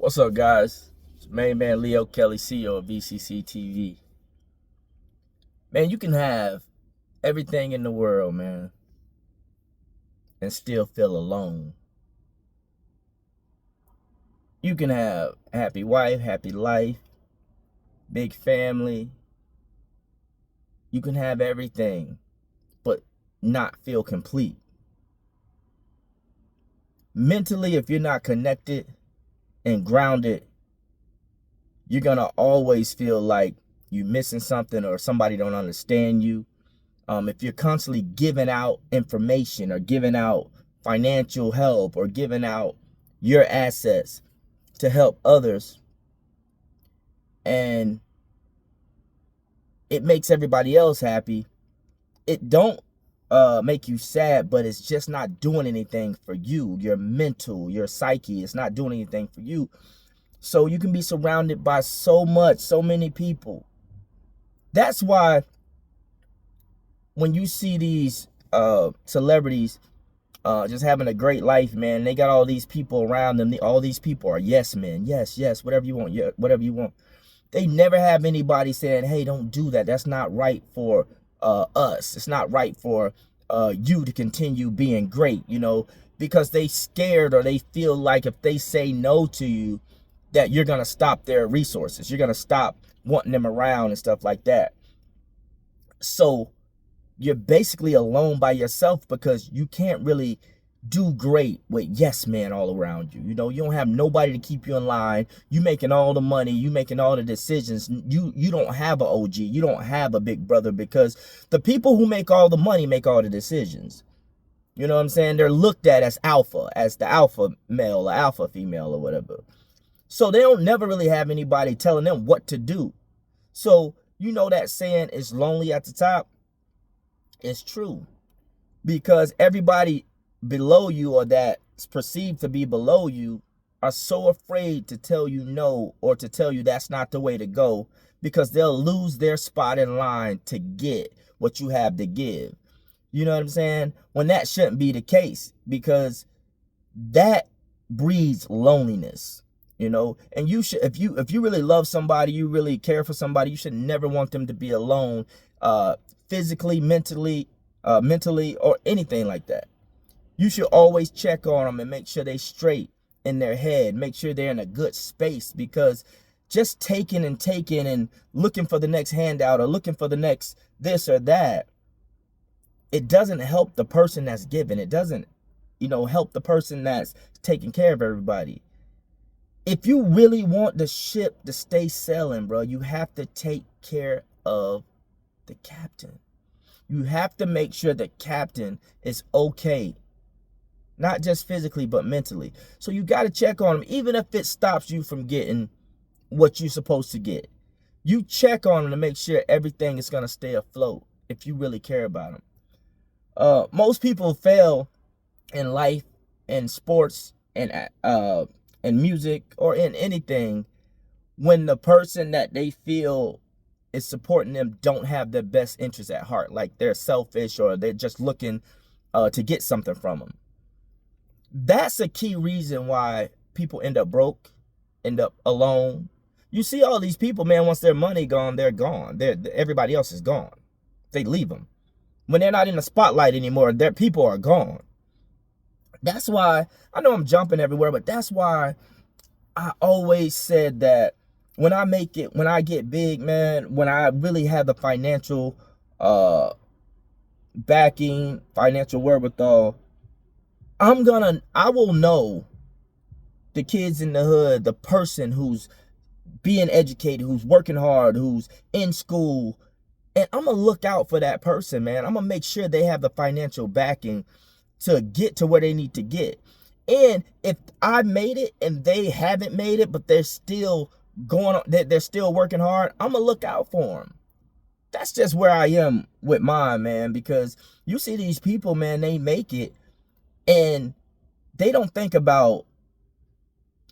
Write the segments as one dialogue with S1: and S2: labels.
S1: What's up, guys? It's main man Leo Kelly, CEO of VCC TV. Man, you can have everything in the world, man, and still feel alone. You can have a happy wife, happy life, big family. You can have everything, but not feel complete. Mentally, if you're not connected and grounded, you're gonna always feel like you're missing something or somebody don't understand you. If you're constantly giving out information or giving out financial help or giving out your assets to help others, and it makes everybody else happy, it don't make you sad, but it's just not doing anything for you. Your mental, your psyche, it's not doing anything for you. So you can be surrounded by so many people. That's why when you see these celebrities just having a great life, man, they got all these people around them. All these people are yes men. Yes, whatever you want. Yeah, whatever you want. They never have anybody saying, hey, don't do that. That's not right for us. It's not right for you to continue being great, because they scared, or they feel like if they say no to you, that you're going to stop their resources. You're going to stop wanting them around and stuff like that. So you're basically alone by yourself because you can't really do great with yes men all around you. You don't have nobody to keep you in line. You making all the money, you making all the decisions. You don't have an OG. You don't have a big brother, because the people who make all the money make all the decisions. You know what I'm saying? They're looked at as alpha, as the alpha male or alpha female or whatever. So they don't never really have anybody telling them what to do. So that saying is lonely at the top. It's true, because everybody below you, or that's perceived to be below you, are so afraid to tell you no, or to tell you that's not the way to go, because they'll lose their spot in line to get what you have to give. You know what I'm saying? When that shouldn't be the case, because that breeds loneliness. And you should, if you really love somebody, you really care for somebody, you should never want them to be alone, physically, mentally, or anything like that. You should always check on them and make sure they're straight in their head, make sure they're in a good space, because just taking and looking for the next handout or looking for the next this or that, it doesn't help the person that's giving. It doesn't, help the person that's taking care of everybody. If you really want the ship to stay sailing, bro, you have to take care of the captain. You have to make sure the captain is okay, not just physically, but mentally. So you got to check on him, even if it stops you from getting what you're supposed to get. You check on him to make sure everything is going to stay afloat if you really care about him. Most people fail in life, in sports, and in music, or in anything, when the person that they feel is supporting them don't have their best interests at heart. Like they're selfish, or they're just looking to get something from them. That's a key reason why people end up broke, end up alone. You see all these people, man, once their money gone, they're gone. Everybody else is gone. They leave them. When they're not in the spotlight anymore, their people are gone. That's why, I know I'm jumping everywhere, but that's why I always said that when I get big, man, when I really have the financial backing, financial wherewithal, I will know the kids in the hood, the person who's being educated, who's working hard, who's in school, and I'm going to look out for that person, man. I'm going to make sure they have the financial backing to get to where they need to get. And if I made it and they haven't made it, but they're still going on, they're still working hard, I'm gonna look out for them. That's just where I am with mine, man, because you see these people, man, they make it and they don't think about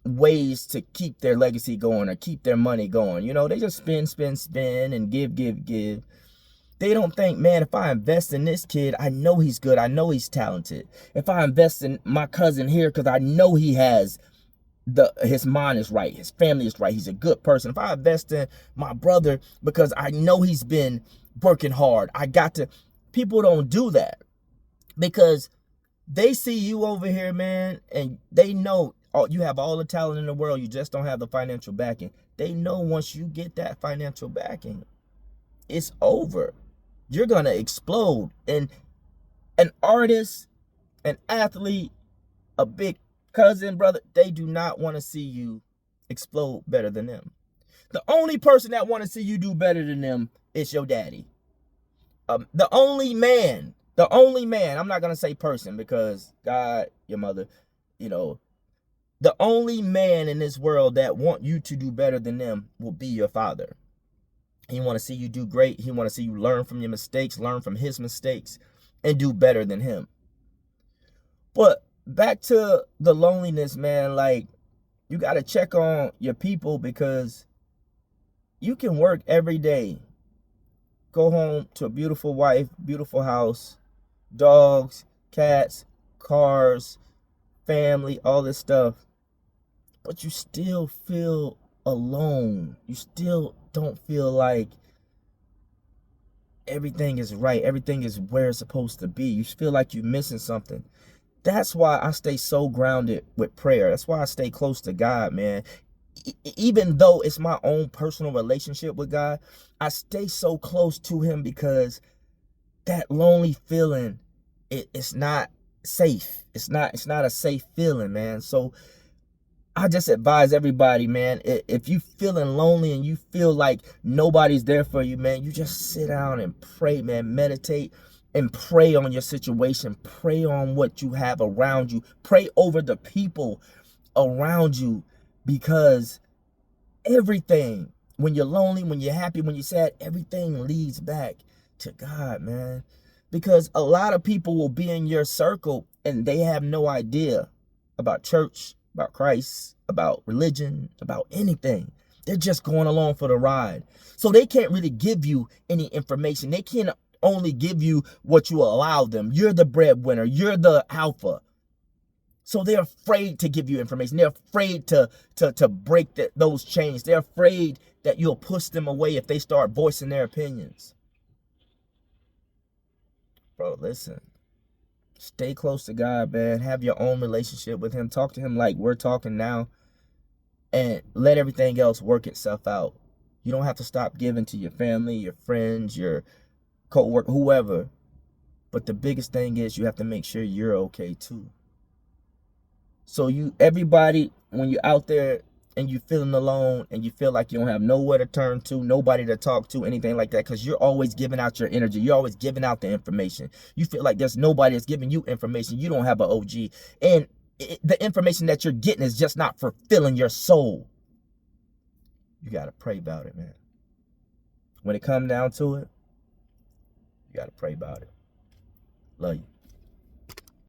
S1: ways to keep their legacy going or keep their money going. They just spend and give. They don't think, man, if I invest in this kid, I know he's good. I know he's talented. If I invest in my cousin here, because I know he has his mind is right, his family is right, he's a good person. If I invest in my brother because I know he's been working hard, I got to, people don't do that because they see you over here, man, and they know you have all the talent in the world, you just don't have the financial backing. They know once you get that financial backing, it's over. You're gonna explode. And an artist, an athlete, a big cousin, brother, they do not want to see you explode better than them. The only person that want to see you do better than them is your daddy. The only man, I'm not going to say person because God, your mother, you know, the only man in this world that want you to do better than them will be your father. He want to see you do great. He want to see you learn from your mistakes, learn from his mistakes, and do better than him. But back to the loneliness, man, like, you got to check on your people because you can work every day, go home to a beautiful wife, beautiful house, dogs, cats, cars, family, all this stuff, but you still feel alone. You still don't feel like everything is right, everything is where it's supposed to be. You feel like you're missing something. That's why I stay so grounded with prayer. That's why I stay close to God, man. Even though it's my own personal relationship with God, I stay so close to him because that lonely feeling, it's not safe. It's not a safe feeling, man. So I just advise everybody, man, if you feeling lonely and you feel like nobody's there for you, man, you just sit down and pray, man. Meditate and pray on your situation. Pray on what you have around you. Pray over the people around you, because everything, when you're lonely, when you're happy, when you're sad, everything leads back to God, man. Because a lot of people will be in your circle and they have no idea about church, about Christ, about religion, about anything. They're just going along for the ride. So they can't really give you any information. They can only give you what you allow them. You're the breadwinner. You're the alpha. So they're afraid to give you information. They're afraid to break those chains. They're afraid that you'll push them away if they start voicing their opinions. Bro, listen. Stay close to God, man. Have your own relationship with him. Talk to him like we're talking now. And let everything else work itself out. You don't have to stop giving to your family, your friends, your co-worker, whoever. But the biggest thing is you have to make sure you're okay too. So everybody, when you're out there and you're feeling alone and you feel like you don't have nowhere to turn to, nobody to talk to, anything like that, because you're always giving out your energy. You're always giving out the information. You feel like there's nobody that's giving you information. You don't have an OG. And the information that you're getting is just not fulfilling your soul. You got to pray about it, man. When it comes down to it, you got to pray about it. Love you.